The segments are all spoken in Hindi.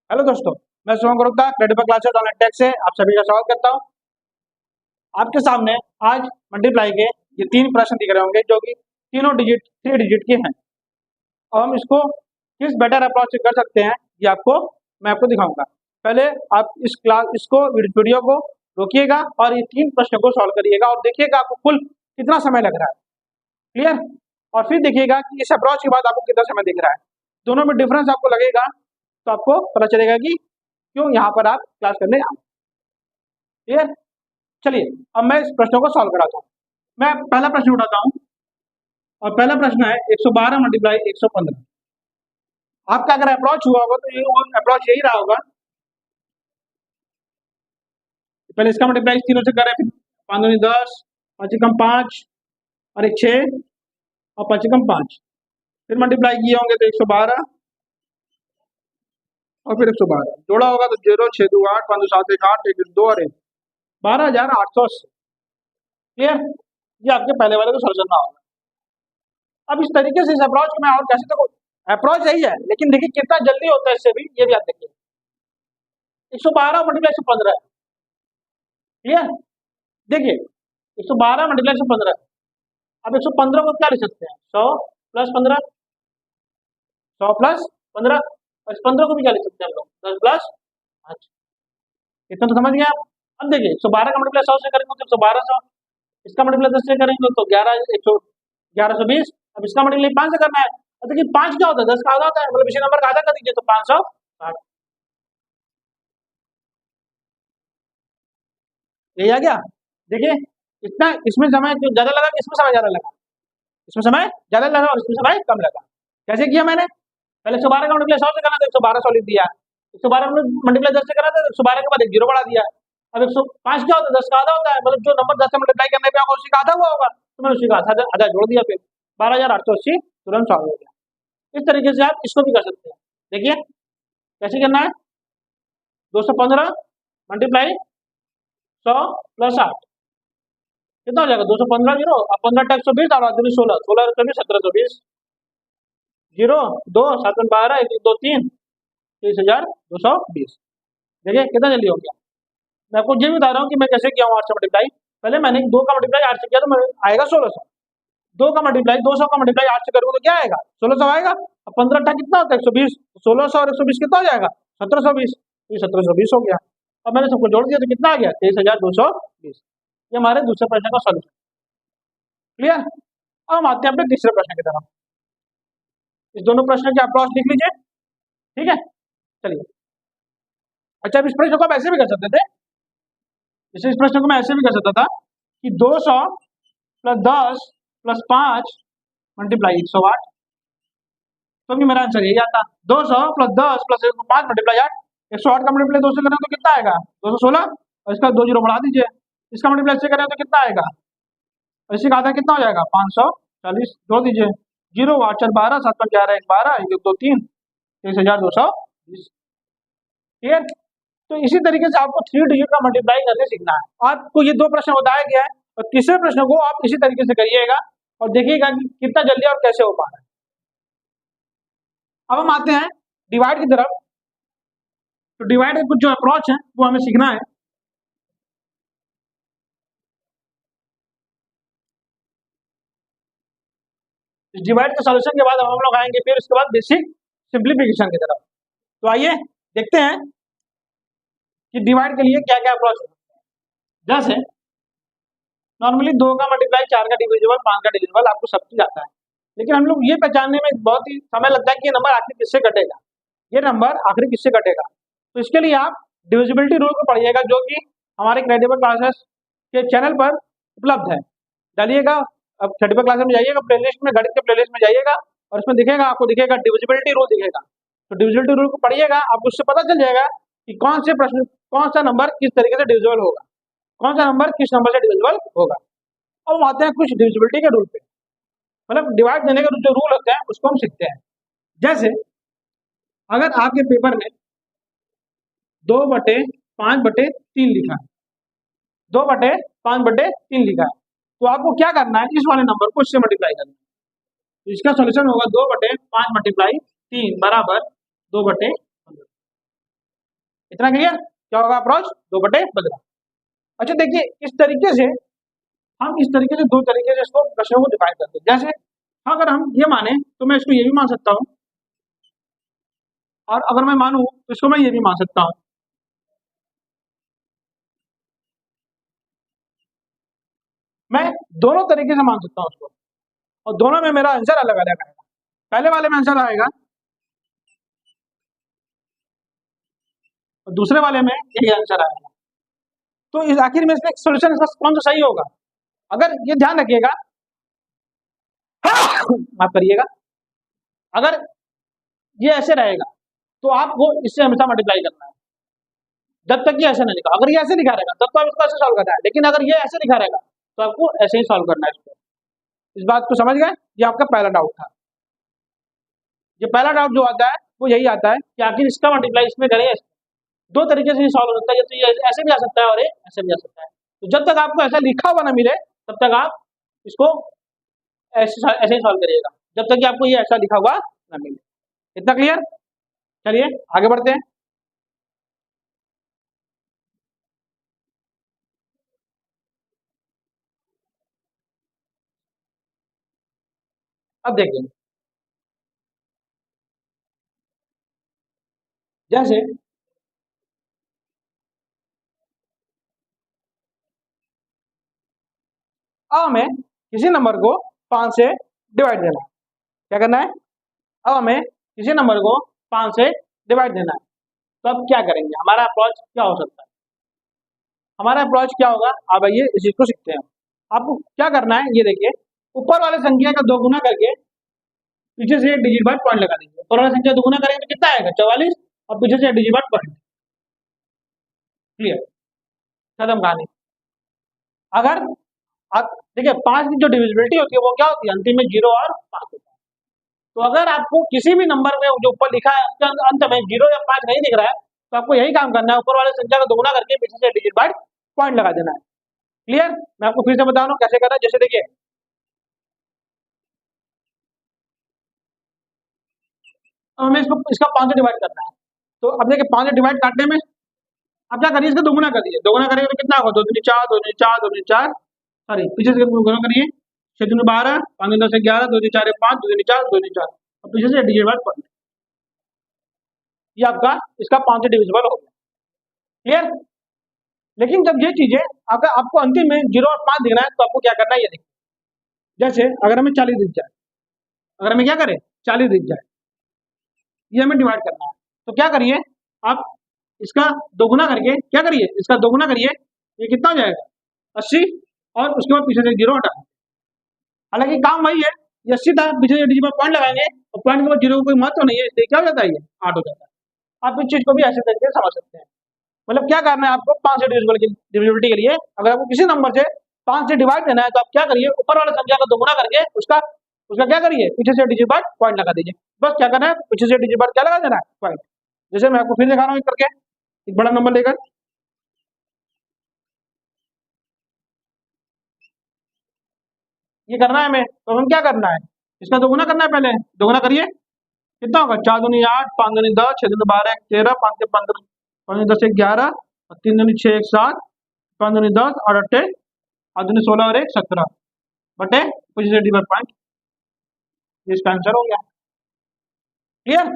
हेलो दोस्तों, मैं Shubham Gupta credible classes online tech से आप सभी का स्वागत करता हूं। आपके सामने आज मल्टीप्लाई के ये तीन प्रश्न दिख रहे होंगे जो कि तीनों डिजिट 3 डिजिट के हैं। अब हम इसको किस बेटर अप्रोच से कर सकते हैं ये मैं आपको दिखाऊंगा। पहले आप इसको वीडियो को रोकिएगा और ये तीन प्रश्नों को सॉल्व करिएगा और देखिएगा आपको कुल कितना समय लग रहा है। क्लियर? और फिर देखिएगा कि इस अप्रोच के बाद आपको कितना समय दिख रहा है। दोनों में डिफरेंस आपको लगेगा तो आपको पता चलेगा कि क्यों यहाँ पर आप क्लास करने आए। क्लियर? चलिए अब मैं इस प्रश्नों को सॉल्व कराता हूँ। मैं पहला प्रश्न उठाता हूँ और पहला प्रश्न है 112 मल्टीप्लाई 115। आपका अगर अप्रोच हुआ होगा तो ये अप्रोच यही रहा होगा। पहले इसका मल्टीप्लाई तीनों से करें, फिर 5 दूनी 10, 5 कम 5 और 1 6 और 5 कम 5, फिर मल्टीप्लाई किए होंगे तो 112 और फिर 112 जोड़ा होगा तो 0 6 2 8 5 2 7 1 8 1 2 और 1 12,880। क्लियर? ये आपके पहले वाले को सॉल्व करना होगा। अब इस तरीके से इस अप्रोच को मैं और कैसे तक अप्रोच यही है, लेकिन देखिए कितना जल्दी होता है इससे भी, ये भी आप देखिए 112 मल्टीप्लाई 115 है। क्लियर? देखिए 112 मल्टीप्लाई 115। अब 115 को क्या लिख सकते हैं? 100 प्लस 15, 100 प्लस 15 और इस 15 को भी क्या लिख सकते हैं हम लोग? 10 प्लस 5। इतना तो समझ गए आप। अब देखिए 112 का मल्टीप्लाई 100 से करेंगे तो 11200, इसका मल्टीप्लाई 10 से करेंगे तो 1120। अब इसका मल्टीप्लाई 5 से करना है। अब देखिए 5 क्या होता है? 10 का आधा होता है, मतलब इसी नंबर का आधा कर दीजिए तो 560। यही आ गया। देखिए इतना इसमें समय ज्यादा लगा कि इसमें समय ज्यादा लगा? इसमें समय ज्यादा लगा और इसमें समय कम लगा। कैसे किया मैंने? पहले 112 का मल्टीप्लाई 100 से करना तो 11200 लिख दिया। 112 मल्टीप्लाई 10 से करा था तो 112 के बाद एक जीरो बढ़ा दिया। अब 105 क्या होता है? 10 का आधा होता है, मतलब जो नंबर 10 से मल्टीप्लाई करने पे होगा उसी का आधा हुआ होगा, तो मैंने उसी का आधा जोड़ दिया। फिर 12,880 तुरंत सॉल्व हो गया। इस तरीके से आप इसको भी कर सकते हैं। देखिए कैसे करना है? 215 मल्टीप्लाई 100 प्लस 8 कितना हो जाएगा? 215 जीरो, अब 15 टैक्स 120 और 16 16 1720 जीरो 2 7 12 1 2 3 30,220। देखिए कितना जल्दी हो गया। मैं आपको ये भी बता रहा हूँ कि मैं कैसे किया हूँ 8 से मल्टीप्लाई। पहले मैंने 2 का मल्टीप्लाई 8 से किया तो आएगा 1600। 2 का मल्टीप्लाई 200 का मल्टीप्लाई 8 से करूँगा तो क्या आएगा? 1600 आएगा। अब 15 अट्ठा कितना होता है? 120। 1600 और 120 कितना हो जाएगा? 1720। ये 1720 हो गया। अब मैंने सबको जोड़ दिया तो कितना आ गया? 23,220। ये हमारे दूसरे प्रश्न का सॉल्यूशन। क्लियर? अब हम आते हैं अपने तीसरे प्रश्न की तरफ। इस दोनों प्रश्न के अप्रोच लिख लीजिए। ठीक है, चलिए। अच्छा, अब इस प्रश्न को आप ऐसे भी कर सकते थे, जैसे इस प्रश्न को मैं ऐसे भी कर सकता था कि 200 प्लस 10 प्लस 5 मल्टीप्लाई 108, तो भी मेरा आंसर यही आता। 200 प्लस 10 प्लस 5 मल्टीप्लाई 8। 108 का मल्टीप्लाई 2 से करें तो कितना आएगा? 216 और इसका 2 जीरो बढ़ा दीजिए। इसका मल्टीप्लाई से करें तो कितना आएगा? और इसी का आधा कितना हो जाएगा? 540 जोड़ दीजिए। जीरो 8 4 12 7 5 11 1 12 1 2 3 23,220। क्लियर? तो इसी तरीके से आपको 3 डिजिट का मल्टीप्लाई करके सीखना है। आपको ये 2 प्रश्न बताया गया है और तीसरे प्रश्न को आप इसी तरीके से करिएगा और देखिएगा कि कितना जल्दी और कैसे हो पा रहा है। अब हम आते हैं डिवाइड की तरफ। तो डिवाइड का कुछ जो अप्रोच है वो हमें सीखना है। इस डिवाइड के सॉल्यूशन के बाद हम लोग आएंगे फिर उसके बाद बेसिक सिंप्लीफिकेशन की तरफ। तो आइए देखते हैं कि डिवाइड के लिए क्या क्या अप्रोच है। जैसे नॉर्मली 2 का मल्टीप्लाई 4 का डिविजिबल 5 का डिविजिबल आपको सब चीज आता है, लेकिन हम लोग ये पहचानने में बहुत ही समय लगता है कि ये नंबर आखिर किससे कटेगा, ये नंबर आखिर किससे कटेगा। तो इसके लिए आप डिविजिबिलिटी रूल को पढ़िएगा जो कि हमारे क्रेडिबल क्लासेस के चैनल पर उपलब्ध है। डालिएगा, अब क्रेडिबल क्लासेस में जाइएगा, प्लेलिस्ट में गणित के प्लेलिस्ट में जाइएगा और उसमें दिखेगा, आपको दिखेगा डिविजिबिलिटी रूल दिखेगा। तो डिविजिबिलिटी रूल को पढ़िएगा, आपको उससे पता चल जाएगा कि कौन से प्रश्न कौन सा नंबर किस तरीके से डिविजिबल होगा, कौन सा नंबर किस नंबर से डिविजिबल होगा। अब हम आते हैं कुछ डिविजिबिलिटी के रूल पे, मतलब डिवाइड देने के जो रूल होते हैं उसको हम सीखते हैं। जैसे अगर आपके पेपर में 2/5/3 लिखा है, 2/5/3 लिखा है, तो आपको क्या करना है? इस वाले नंबर को इससे मल्टीप्लाई करना है। तो इसका सॉल्यूशन होगा 2/5 मल्टीप्लाई 3 बराबर 2/15। इतना क्लियर? क्या होगा अप्रोच? 2/15। अच्छा देखिए, इस तरीके से हम इस तरीके से दो तरीके से इसको प्रश्नों को डिफाइन करते हैं। जैसे अगर हम ये माने तो मैं इसको ये भी मान सकता हूँ, और अगर मैं मानूं तो इसको मैं ये भी मान सकता हूँ। मैं दोनों तरीके से मान सकता हूँ उसको, और दोनों में मेरा आंसर अलग अलग आएगा। पहले वाले में आंसर आएगा और दूसरे वाले में यही आंसर आएगा। तो इस आखिर में इसका सोल्यूशन इसका कौन सा सही होगा? अगर ये ध्यान रखिएगा, माफ करिएगा, अगर ये ऐसे रहेगा तो आपको इससे हमेशा मल्टीप्लाई करना है, जब तक ये ऐसे नहीं लिखा। अगर ये ऐसे लिखा रहेगा तब तो आप इसको ऐसे सॉल्व करना है, लेकिन अगर ये ऐसे लिखा रहेगा तो आपको ऐसे ही सॉल्व करना है इसको। इस बात को समझ गए? ये आपका पहला डाउट था। ये पहला डाउट जो आता है वो यही आता है कि आखिर इसका मल्टीप्लाई इसमें करें। दो तरीके से सॉल्व हो सकता है, जैसे ये ऐसे भी आ सकता है और ये ऐसे भी आ सकता है। तो जब तक आपको ऐसा लिखा हुआ ना मिले तब तक आप इसको ऐसे ही सॉल्व करिएगा, जब तक कि आपको ये ऐसा लिखा हुआ ना मिले। इतना क्लियर? चलिए आगे बढ़ते हैं। अब देखिए, जैसे अब हमें किसी नंबर को 5 से डिवाइड देना है। क्या करना है? अब हमें किसी नंबर को 5 से डिवाइड देना है। तो अब क्या करेंगे? हमारा अप्रोच क्या हो सकता है? हमारा अप्रोच क्या होगा? अब आइए इस चीज को सीखते हैं। आपको क्या करना है, ये देखिए, ऊपर वाले संख्या का 2 गुना करके पीछे से डिजिट बार पॉइंट लगा दीजिए। ऊपर वाला संख्या 2 गुना करेंगे तो कितना आएगा? 44, और पीछे से डिजिट बार पॉइंट। क्लियर? खत्म कहानी। अगर आप देखिए, 5 की जो डिविजिबिलिटी होती है वो क्या होती है? अंतिम में 0 और 5 होता है। तो अगर आपको किसी भी नंबर में जो ऊपर लिखा है उसके अंत में 0 या 5 नहीं दिख रहा है, तो आपको यही काम करना है, ऊपर वाले संख्या का 2 गुना करके पीछे से डिजिट बार पॉइंट लगा देना है। क्लियर? मैं आपको फिर से बता रहा हूँ कैसे करना है। जैसे देखिए, अब हमें इसको इसका 5 से डिवाइड करना है। तो अब देखिए, 5 से डिवाइड काटने में आप क्या करिए? इसका 2 गुना कर दीजिए। 2 गुना करेंगे तो कितना होगा? 2 दूनी 4, 2 दूनी 4, 2 दूनी 4, सॉरी पीछे से 2 गुना करिए। 6 दूनी 12, 5 दूनी 10 11, 2 दूनी 4 5, 2 दूनी 4, 2 दूनी 4, और पीछे से डिजिट बार पॉइंट। ये आपका इसका 5 से डिविजिबल हो गया। क्लियर? लेकिन जब ये चीजें अगर आपको अंतिम में 0 और 5 दिखना है तो आपको क्या करना है? ये देखिए, जैसे अगर हमें 40 दिख जाए, अगर हमें क्या करें? 40 दिख जाए, ये हमें डिवाइड करना है। तो क्या करिए आप? इसका 2 गुना करके क्या करिए? इसका 2 गुना करिए, ये कितना हो जाएगा? 80, और उसके बाद पीछे से 0 हटा। हालांकि काम वही है, ये 80 था, पीछे से डिजिट पर पॉइंट लगाएंगे और पॉइंट के बाद 0 का कोई महत्व नहीं है, इसलिए क्या हो जाता है? ये 8 हो जाता है। आप इस चीज को भी ऐसे तरीके से समझ सकते हैं। मतलब क्या करना है आपको? 5 से डिविजिबिलिटी के लिए अगर आपको किसी नंबर से 5 से डिवाइड देना है तो आप क्या करिए? ऊपर वाले संख्या का 2 गुना करके उसका उसका क्या करिए? पीछे से डिजिट बार पॉइंट लगा दीजिए। बस क्या करना है? पीछे से डिजिट बार क्या लगा देना है? पॉइंट। जैसे मैं आपको फिर दिखा रहा हूँ करके, एक बड़ा नंबर लेकर, ये करना है हमें, तो हम क्या करना है? इसका 2 गुना करना है। पहले 2 गुना करिए, कितना होगा? 4 दूनी 8, 5 दूनी 10, 6 दूनी 12, 1 13, 5 के 15, 5 दूनी 10 11, और 3 दूनी 6 1 7, 5 दूनी 10 और 8 8 दूनी 16 और 1 17 बटे पीछे से डिवाइड पॉइंट। ये इसका आंसर हो गया। क्लियर?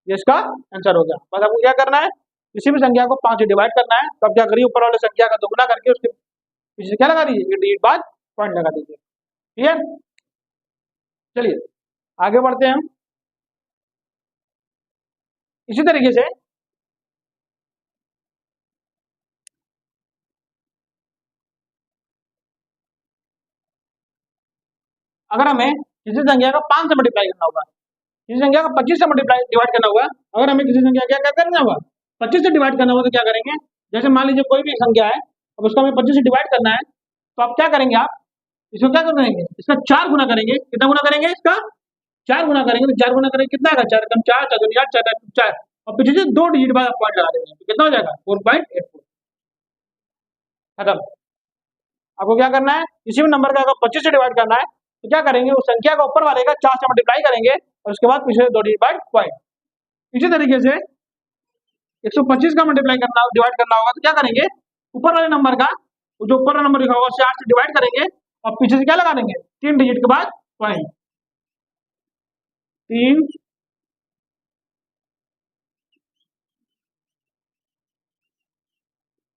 ये इसका आंसर हो गया। बस आपको क्या करना है? किसी भी संख्या को 5 से डिवाइड करना है तो आप क्या करिए? ऊपर वाले संख्या का 2 गुना करके उसके पीछे से क्या लगा दीजिए? डिजिट बाद पॉइंट लगा दीजिए। क्लियर? चलिए आगे बढ़ते हैं हम। इसी तरीके से अगर हमें किसी संख्या का 5 से मल्टीप्लाई करना होगा, किसी संख्या का 25 से मल्टीप्लाई डिवाइड करना होगा, अगर हमें किसी संख्या क्या क्या करना होगा? 25 से डिवाइड करना होगा, तो क्या करेंगे? जैसे मान लीजिए कोई भी संख्या है, अब उसको हमें 25 से डिवाइड करना है, तो आप क्या करेंगे? आप इसको क्या करेंगे? इसका 4 गुना करेंगे। कितना गुना करेंगे? इसका 4 गुना करेंगे। तो 4 गुना करेंगे कितना आएगा? 4 कम 4, 4 दूनी 8, 4 4, और पीछे से 2 डिजिट बाद पॉइंट लगा देंगे तो कितना हो जाएगा? 4.84। खत्म। आपको क्या करना है? किसी भी नंबर का अगर 25 से डिवाइड करना है तो क्या करेंगे? उस संख्या का ऊपर वाले का 4 से मल्टीप्लाई करेंगे और उसके बाद पीछे 2 डिजिट बाद पॉइंट। इसी तरीके से 125 का मल्टीप्लाई करना डिवाइड करना होगा तो क्या करेंगे, ऊपर वाले नंबर का जो ऊपर वाला नंबर लिखा होगा उससे 8 से डिवाइड करेंगे और पीछे से क्या लगा देंगे 3 डिजिट के बाद पॉइंट। 3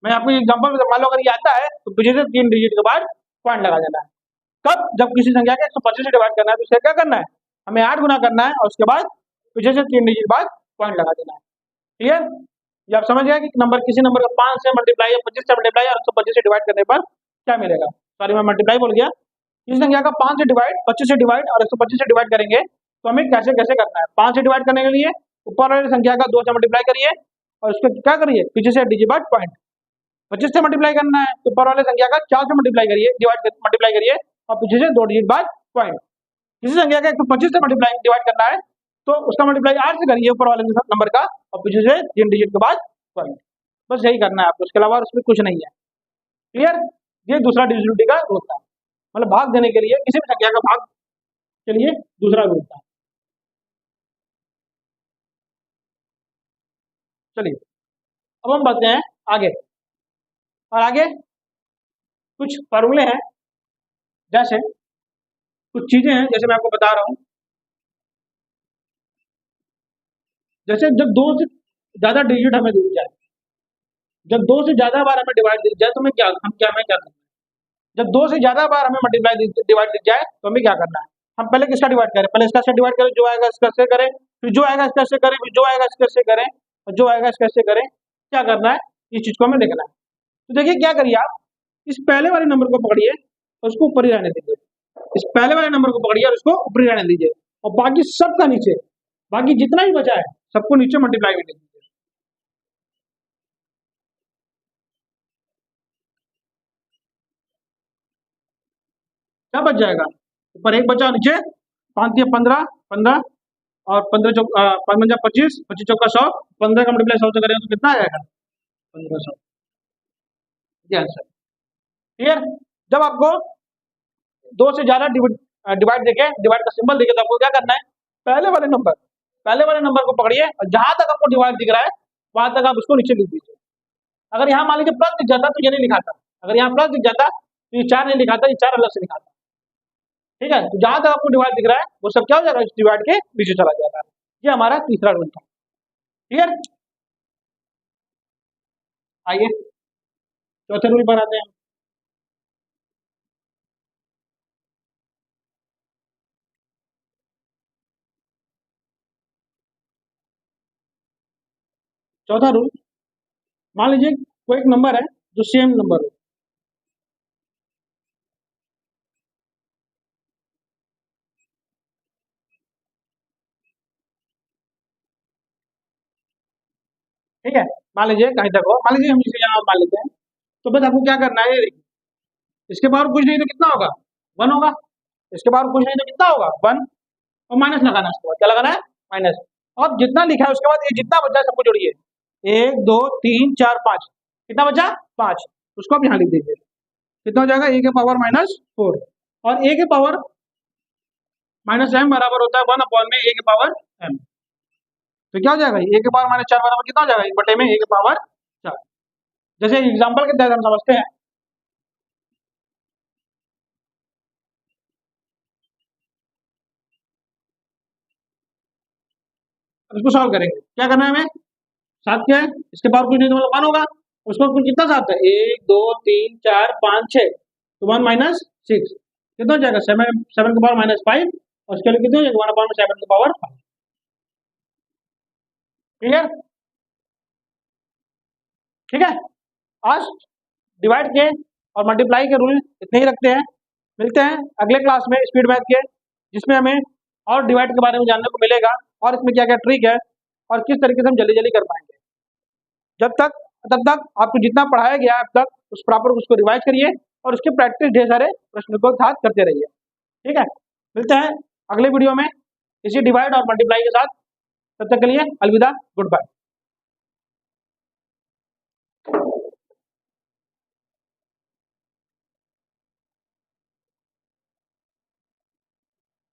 मैं आपको एग्जांपल मान लो अगर ये आता है तो पीछे से 3 डिजिट के बाद पॉइंट लगा देना है। कब, जब किसी संख्या के 125 से डिवाइड करना है तो उसे क्या करना है, हमें 8 गुना करना है और उसके बाद पीछे से 3 डिजिट बाद पॉइंट लगा देना है। क्लियर, ये आप समझ गए कि नंबर किसी नंबर का 5 से मल्टीप्लाई या 25 से मल्टीप्लाई और 125 से डिवाइड करने पर क्या मिलेगा। सॉरी मैं मल्टीप्लाई बोल गया। किसी संख्या का 5 से डिवाइड, 25 से डिवाइड और 125 से डिवाइड करेंगे तो हमें कैसे कैसे करना है। 5 से डिवाइड करने के लिए ऊपर वाली संख्या का 2 से मल्टीप्लाई करिए और उसको क्या करिए पीछे से डिजिट बाद पॉइंट। 25 से मल्टीप्लाई करना है तो ऊपर वाले संख्या का 4 से मल्टीप्लाई करिए, मल्टीप्लाई करिए और पीछे से 2 डिजिट बाद पॉइंट। किसी संख्या का 125 से मल्टीप्लाई डिवाइड करना है तो उसका मल्टीप्लाई 8 से करिए ऊपर वाले नंबर का और पीछे से 3 डिजिट के बाद पॉइंट। बस यही करना है आपको, उसके अलावा उसमें कुछ नहीं है। क्लियर, ये दूसरा डिविजिबिलिटी का रूल था, मतलब भाग देने के लिए किसी भी संख्या का भाग के लिए दूसरा रूल था। चलिए अब हम बढ़ते हैं आगे, और आगे कुछ फॉर्मूले हैं, जैसे कुछ चीजें हैं जैसे मैं आपको बता रहा हूं, जैसे जब 2 से ज्यादा डिजिट हमें दिख जाए, जब 2 से ज्यादा बार हमें डिवाइड दिख जाए तो हमें क्या करना है। जब 2 से ज्यादा बार हमें मल्टीप्लाई डिवाइड दिख जाए तो हमें क्या करना है, हम पहले किसका डिवाइड करें, पहले इसका से डिवाइड करें, जो आएगा इसका से करें, फिर जो आएगा इसका से करें, फिर जो आएगा इसका से करें और जो आएगा इसका से करें। क्या करना है, इस चीज को हमें देखना है। तो देखिए क्या करिए आप, इस पहले वाले नंबर को पकड़िए और उसको ऊपर ही रहने दीजिए, इस पहले वाले नंबर को पकड़िए और उसको ऊपर ही रहने दीजिए और बाकी सबका नीचे, बाकी जितना भी बचा है सबको नीचे मल्टीप्लाई कर दीजिए। क्या बच जाएगा, ऊपर 1 बचा, नीचे 5 या 15, 15 और 15 चौक 5 25, 25 चौका 100, 15 का मल्टीप्लाई 100 से करेंगे तो कितना आ जाएगा 1500। ये आंसर। क्लियर, जब आपको 2 से ज्यादा डिवाइड देखे, डिवाइड का सिंबल देखे तो आपको क्या करना है, पहले वाले नंबर को पकड़िए और जहां तक आपको डिवाइड दिख रहा है वहां तक आप उसको नीचे लिख दीजिए। अगर यहाँ मान लीजिए प्लस दिख जाता तो ये नहीं लिखाता, अगर यहाँ प्लस दिख जाता तो ये 4 नहीं लिखाता, ये 4 अलग से लिखाता। ठीक है, तो जहां तक आपको डिवाइड दिख रहा है वो सब क्या हो जाएगा, इस डिवाइड के पीछे चला जाएगा। ये हमारा तीसरा रूल था। क्लियर, आइए चौथे रूल पर आते हैं। चौथा रूल, मान लीजिए कोई एक नंबर है जो सेम नंबर हो, ठीक है, मान लीजिए कहीं तक हो, मान लीजिए हम इसे यहाँ मान लेते हैं। तो बस आपको क्या करना है, ये देखिए, इसके बाहर कुछ नहीं तो कितना होगा 1 होगा, इसके बाहर कुछ नहीं तो कितना होगा 1 और माइनस लगाना है, उसके बाद क्या लगाना है माइनस। और जितना लिखा है उसके बाद ये जितना बचा है सबको जोड़िए, 1 2 3 4 5, कितना बचा 5, उसको आप यहाँ लिख दीजिए, कितना हो जाएगा a के पावर -4 और a के पावर -m बराबर होता है 1 अपॉन में a के पावर m। तो क्या हो जाएगा, a के पावर -4 बराबर कितना हो जाएगा 1 बटे में a के पावर 4। जैसे एग्जाम्पल के तहत हम समझते हैं, इसको सॉल्व करेंगे, क्या करना है हमें, 7 क्या है, इसके पावर कुछ नहीं तो मतलब 1 होगा, उसको कुल कितना 7 है 1 2 3 4 5 6, तो 1 -6 कितना हो जाएगा 7, 7 के पावर -5 और उसके लिए कितने हो जाएगा 1 अपॉन में 7 के पावर 5। क्लियर, ठीक है। आज डिवाइड के और मल्टीप्लाई के रूल इतने ही रखते हैं, मिलते हैं अगले क्लास में स्पीड मैथ के, जिसमें हमें और डिवाइड के बारे में जानने को मिलेगा और इसमें क्या क्या ट्रिक है और किस तरीके से हम जल्दी जल्दी कर पाएंगे। जब तक तब तक आपको जितना पढ़ाया गया है अब तक उस प्रॉपर उसको रिवाइज करिए और उसके प्रैक्टिस ढेर सारे प्रश्नों को साथ करते रहिए। ठीक है, मिलते हैं अगले वीडियो में इसी डिवाइड और मल्टीप्लाई के साथ। तब तक के लिए अलविदा, गुड बाय।